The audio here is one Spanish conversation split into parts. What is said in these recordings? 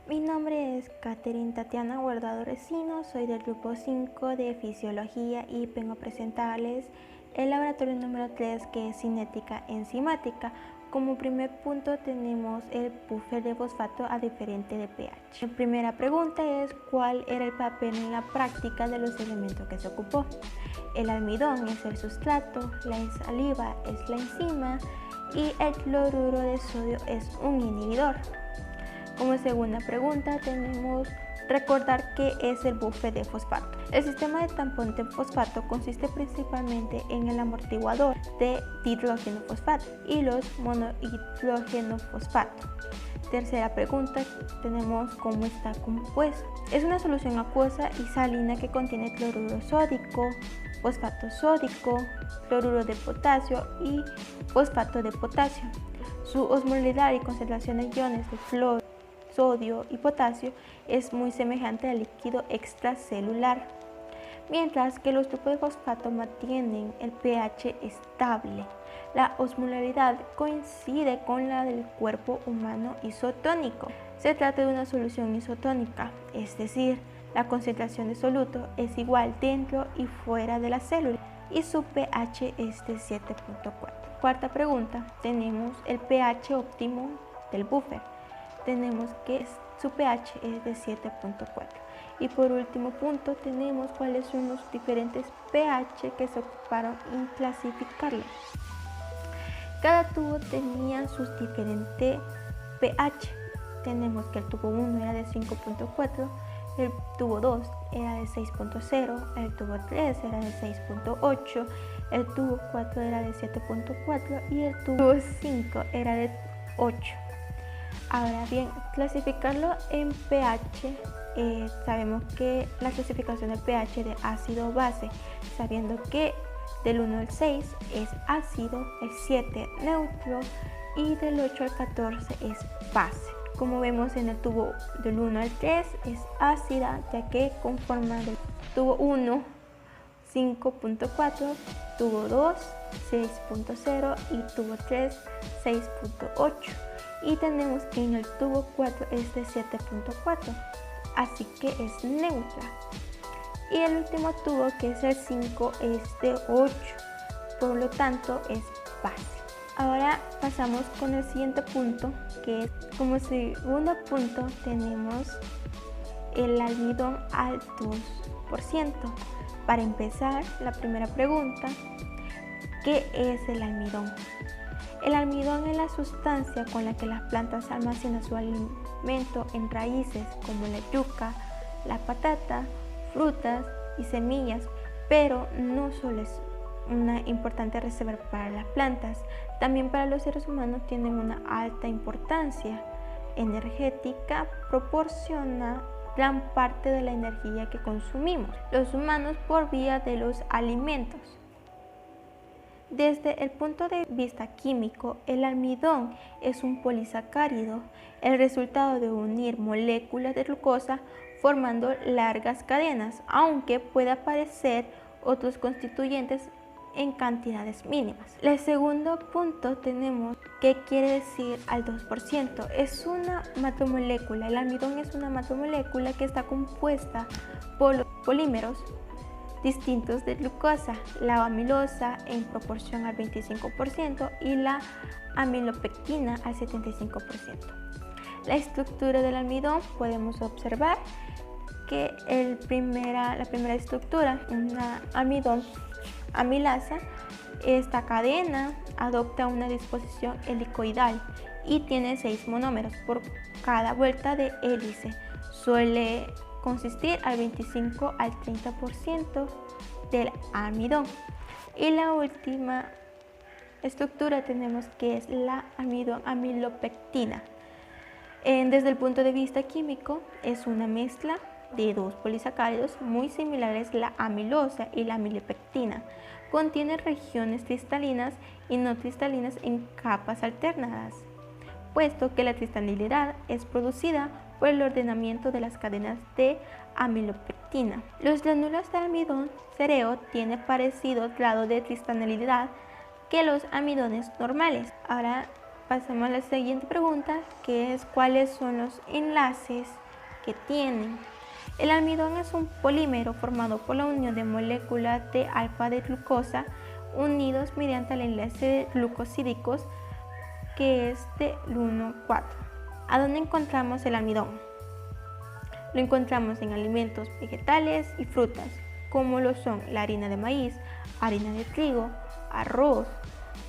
Mi nombre es Catherine Tatiana Guardado Resino, soy del grupo 5 de Fisiología y vengo a presentarles el laboratorio número 3, que es cinética enzimática. Como primer punto tenemos el buffer de fosfato a diferente de pH. La primera pregunta es ¿cuál era el papel en la práctica de los elementos que se ocupó? El almidón es el sustrato, la saliva es la enzima y el cloruro de sodio es un inhibidor. Como segunda pregunta tenemos recordar qué es el buffer de fosfato. El sistema de tampón de fosfato consiste principalmente en el amortiguador de dihidrógeno fosfato y los monohidrógeno fosfato. Tercera pregunta tenemos cómo está compuesto. Es una solución acuosa y salina que contiene cloruro sódico, fosfato sódico, cloruro de potasio y fosfato de potasio. Su osmolaridad y concentración de iones de flúor, sodio y potasio es muy semejante al líquido extracelular, mientras que los grupos de fosfato mantienen el pH estable. La osmolaridad coincide con la del cuerpo humano isotónico. Se trata de una solución isotónica, es decir, la concentración de soluto es igual dentro y fuera de la célula y su pH es de 7.4. Cuarta pregunta, tenemos el pH óptimo del buffer. Tenemos que su pH es de 7.4. Y por último punto tenemos cuáles son los diferentes pH que se ocuparon en clasificarlo. Cada tubo tenía sus diferentes pH. Tenemos que el tubo 1 era de 5.4, el tubo 2 era de 6.0, el tubo 3 era de 6.8, el tubo 4 era de 7.4 y el tubo 5 era de 8. Ahora bien, clasificarlo en pH, sabemos que la clasificación de pH de ácido-base, sabiendo que del 1 al 6 es ácido, el 7 neutro y del 8 al 14 es base. Como vemos en el tubo del 1 al 3 es ácida, ya que conforma del tubo 1 5.4, tubo 2 6.0 y tubo 3 6.8. Y tenemos que en el tubo 4 es de 7.4, así que es neutra. Y el último tubo, que es el 5, es de 8, por lo tanto es base. Ahora pasamos con el siguiente punto, que es como segundo punto tenemos el almidón al 2%. Para empezar, la primera pregunta, ¿qué es el almidón? El almidón es la sustancia con la que las plantas almacenan su alimento en raíces como la yuca, la patata, frutas y semillas, pero no solo es una importante reserva para las plantas, también para los seres humanos tienen una alta importancia energética, proporciona gran parte de la energía que consumimos los humanos por vía de los alimentos. Desde el punto de vista químico, el almidón es un polisacárido, el resultado de unir moléculas de glucosa formando largas cadenas, aunque pueda aparecer otros constituyentes en cantidades mínimas. El segundo punto tenemos qué quiere decir al 2%. Es una macromolécula. El almidón es una macromolécula que está compuesta por los polímeros distintos de glucosa, la amilosa en proporción al 25% y la amilopectina al 75%. La estructura del almidón podemos observar que la primera estructura, una almidón amilasa, esta cadena adopta una disposición helicoidal y tiene 6 monómeros por cada vuelta de hélice. Suele consistir al 25 al 30% del almidón. Y la última estructura tenemos que es la amilopectina. Desde el punto de vista químico es una mezcla de dos polisacáridos muy similares, la amilosa y la amilopectina. Contiene regiones cristalinas y no cristalinas en capas alternadas, puesto que la cristalinidad es producida por el ordenamiento de las cadenas de amilopectina. Los granulos de almidón cereo tienen parecido grado de cristalinidad que los almidones normales. Ahora Pasamos a la siguiente pregunta, que es ¿cuáles son los enlaces que tienen? El almidón es un polímero formado por la unión de moléculas de alfa de glucosa unidos mediante el enlace de glucosídicos, que es de 1,4. ¿A dónde encontramos el almidón? Lo encontramos en alimentos vegetales y frutas, como lo son la harina de maíz, harina de trigo, arroz,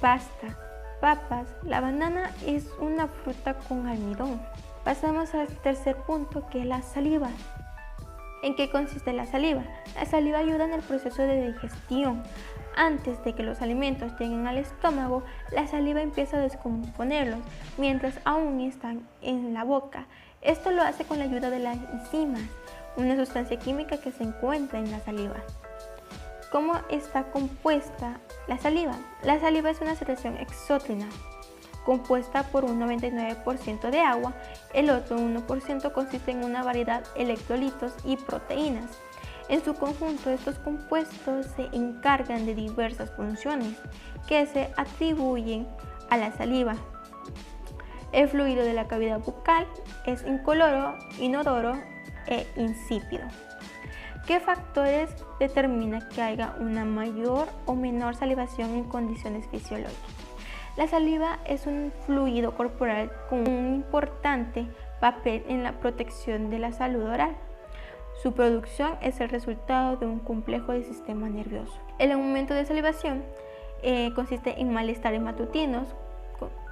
pasta, papas. La banana es una fruta con almidón. Pasamos al tercer punto, que es la saliva. ¿En qué consiste la saliva? La saliva ayuda en el proceso de digestión. Antes de que los alimentos lleguen al estómago, la saliva empieza a descomponerlos mientras aún están en la boca. Esto lo hace con la ayuda de las enzimas, una sustancia química que se encuentra en la saliva. ¿Cómo está compuesta la saliva? La saliva es una secreción exócrina, compuesta por un 99% de agua. El otro 1% consiste en una variedad de electrolitos y proteínas. En su conjunto, estos compuestos se encargan de diversas funciones que se atribuyen a la saliva. El fluido de la cavidad bucal es incoloro, inodoro e insípido. ¿Qué factores determinan que haya una mayor o menor salivación en condiciones fisiológicas? La saliva es un fluido corporal con un importante papel en la protección de la salud oral. Su producción es el resultado de un complejo del sistema nervioso. El aumento de salivación consiste en malestares matutinos.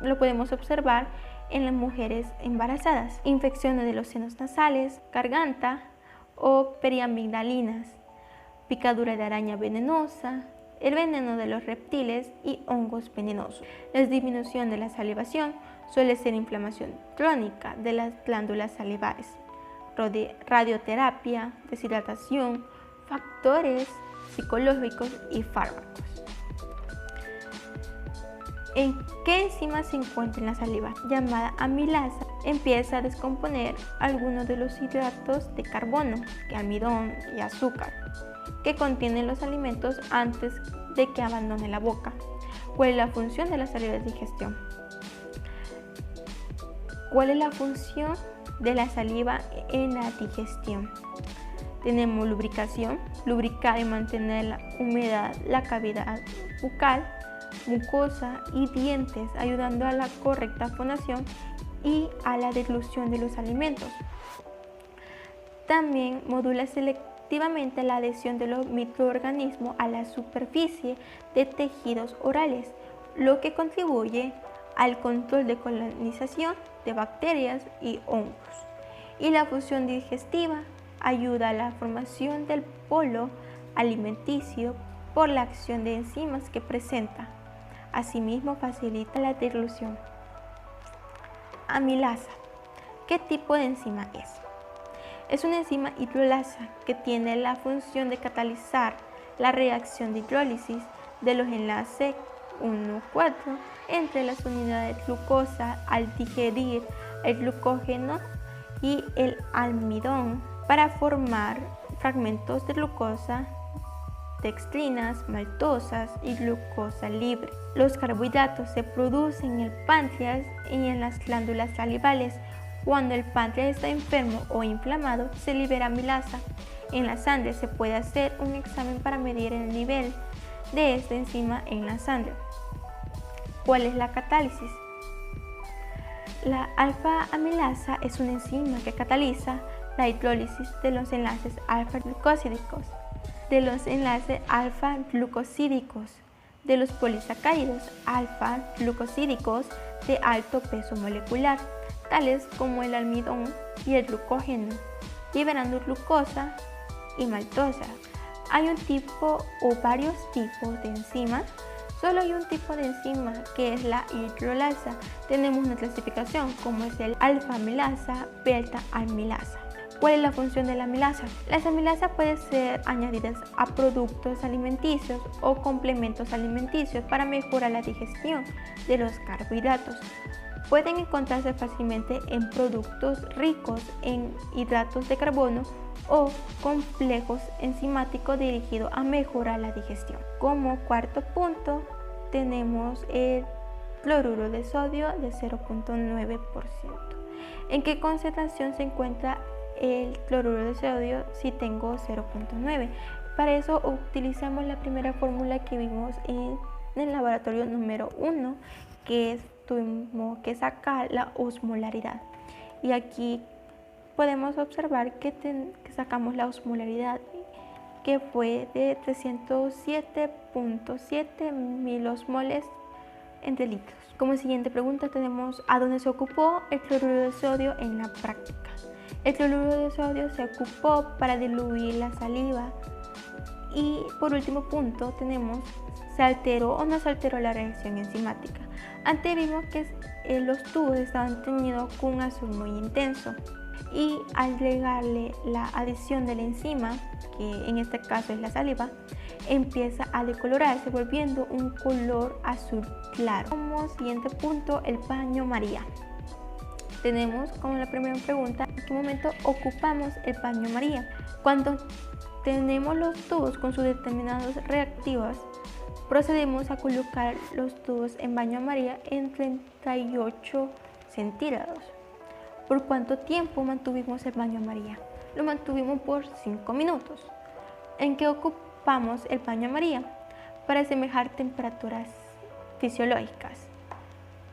Lo podemos observar en las mujeres embarazadas, infecciones de los senos nasales, garganta o periamigdalinas, picadura de araña venenosa, el veneno de los reptiles y hongos venenosos. La disminución de la salivación suele ser inflamación crónica de las glándulas salivares, radioterapia, deshidratación, factores psicológicos y fármacos. ¿En qué enzima se encuentra en la saliva? Llamada amilasa, empieza a descomponer algunos de los hidratos de carbono, que almidón y azúcar, que contienen los alimentos antes de que abandone la boca. ¿Cuál es la función de la saliva de digestión? ¿Cuál es la función de la saliva en la digestión? Tenemos lubricación, lubricar y mantener la humedad, la cavidad bucal, mucosa y dientes, ayudando a la correcta fonación y a la deglución de los alimentos. También modula selectivamente la adhesión de los microorganismos a la superficie de tejidos orales, lo que contribuye al control de colonización de bacterias y hongos. Y la función digestiva ayuda a la formación del bolo alimenticio por la acción de enzimas que presenta. Asimismo, facilita la deglución. Amilasa. ¿Qué tipo de enzima es? Es una enzima hidrolasa que tiene la función de catalizar la reacción de hidrólisis de los enlaces 1,4 entre las unidades de glucosa al digerir el glucógeno y el almidón para formar fragmentos de glucosa, dextrinas, maltosas y glucosa libre. Los carbohidratos se producen en el páncreas y en las glándulas salivales. Cuando el páncreas está enfermo o inflamado, se libera amilasa. En la sangre se puede hacer un examen para medir el nivel de esta enzima en la sangre. ¿Cuál es la catálisis? La alfa-amilasa es una enzima que cataliza la hidrólisis de los enlaces alfa-glucosídicos, de los enlaces alfa-glucosídicos, de los polisacáridos alfa-glucosídicos de alto peso molecular, tales como el almidón y el glucógeno, liberando glucosa y maltosa. ¿Hay un tipo o varios tipos de enzimas? Solo hay un tipo de enzima, que es la hidrolasa. Tenemos una clasificación como es el alfa-amilasa, beta-amilasa. ¿Cuál es la función de la amilasa? Las amilasas pueden ser añadidas a productos alimenticios o complementos alimenticios para mejorar la digestión de los carbohidratos. Pueden encontrarse fácilmente en productos ricos en hidratos de carbono o complejos enzimáticos dirigidos a mejorar la digestión. Como cuarto punto tenemos el cloruro de sodio de 0.9%. ¿En qué concentración se encuentra el cloruro de sodio si tengo 0.9? Para eso utilizamos la primera fórmula que vimos en el laboratorio número 1, que tuvimos que sacar la osmolaridad. Y aquí podemos observar que sacamos la osmolaridad, que fue de 307.7 milosmoles entre litros. Como siguiente pregunta tenemos ¿a dónde se ocupó el cloruro de sodio en la práctica? El cloruro de sodio se ocupó para diluir la saliva. Y por último punto tenemos ¿se alteró o no se alteró la reacción enzimática? Antes vimos que los tubos estaban teñidos con un azul muy intenso, y al agregarle la adición de la enzima, que en este caso es la saliva, empieza a decolorarse volviendo un color azul claro. Como siguiente punto, el paño María. Tenemos como la primera pregunta, ¿en qué momento ocupamos el paño María? Cuando tenemos los tubos con sus determinados reactivos, procedemos a colocar los tubos en baño María en 38 centígrados. ¿Por cuánto tiempo mantuvimos el baño María? Lo mantuvimos por 5 minutos. ¿En qué ocupamos el baño María? Para asemejar temperaturas fisiológicas.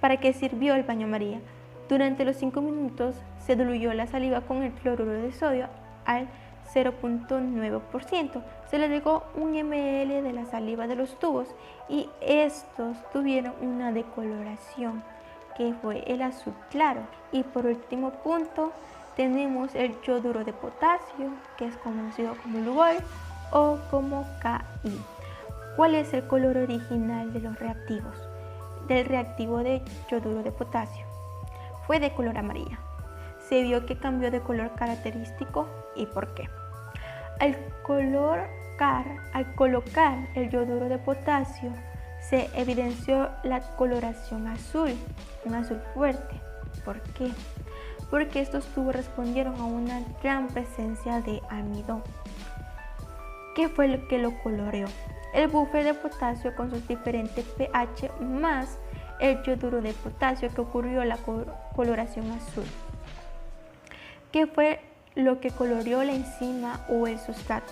¿Para qué sirvió el baño María? Durante los 5 minutos se diluyó la saliva con el cloruro de sodio al 0.9%. Se le agregó 1 ml de la saliva de los tubos y estos tuvieron una decoloración, que fue el azul claro. Y por último punto tenemos el yoduro de potasio, que es conocido como Lugol o como Ki. ¿Cuál es el color original de los reactivos? Del reactivo de yoduro de potasio fue de color amarilla. Se vio que cambió de color característico. ¿Y por qué? Al colocar el yoduro de potasio se evidenció la coloración azul, un azul fuerte. ¿Por qué? Porque estos tubos respondieron a una gran presencia de almidón. ¿Qué fue lo que lo coloreó? El buffer de potasio con sus diferentes pH más el yoduro de potasio, que ocurrió la coloración azul. ¿Qué fue lo que coloreó la enzima o el sustrato?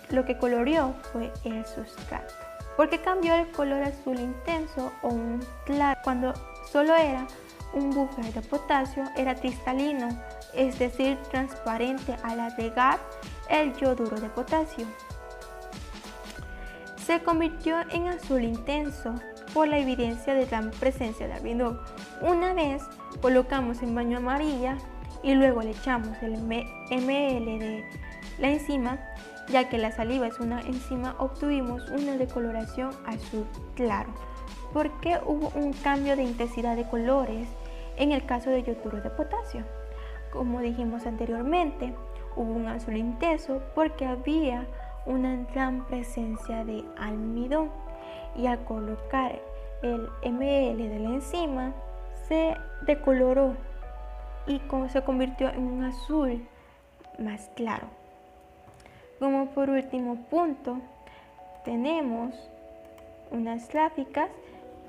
Lo que coloreó fue el sustrato. ¿Por qué cambió el color azul intenso o un claro cuando solo era un buffer de potasio? Era cristalino, es decir, transparente al agregar el yoduro de potasio. Se convirtió en azul intenso por la evidencia de la presencia de almidón. Una vez colocamos en baño amarilla y luego le echamos el ml de la enzima, ya que la saliva es una enzima, obtuvimos una decoloración azul claro. ¿Por qué hubo un cambio de intensidad de colores en el caso de yoduro de potasio? Como dijimos anteriormente, hubo un azul intenso porque había una gran presencia de almidón, y al colocar el ml de la enzima se decoloró y se convirtió en un azul más claro. Como por último punto tenemos unas gráficas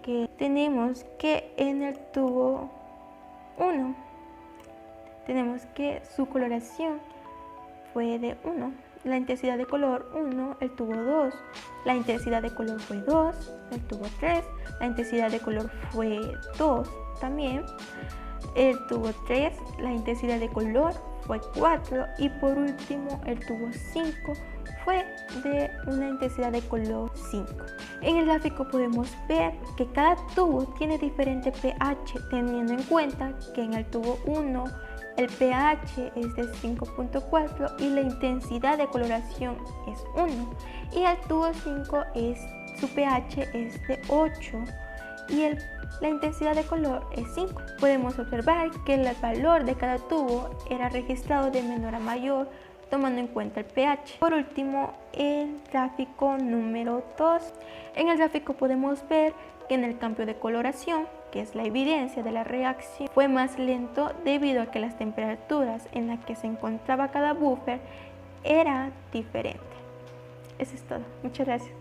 que tenemos que en el tubo 1 tenemos que su coloración fue de 1, la intensidad de color 1, el tubo 2, la intensidad de color fue 2, el tubo 3, la intensidad de color fue 2 también, el tubo 3, la intensidad de color fue 4 y por último el tubo 5 fue de una intensidad de color 5. En el gráfico podemos ver que cada tubo tiene diferente pH, teniendo en cuenta que en el tubo 1 el pH es de 5.4 y la intensidad de coloración es 1, y el tubo 5 su pH es de 8 y la intensidad de color es 5. Podemos observar que el valor de cada tubo era registrado de menor a mayor, tomando en cuenta el pH. Por último, el gráfico número 2. En el gráfico podemos ver que en el cambio de coloración, que es la evidencia de la reacción, fue más lento debido a que las temperaturas en las que se encontraba cada buffer era diferente. Eso es todo. Muchas gracias.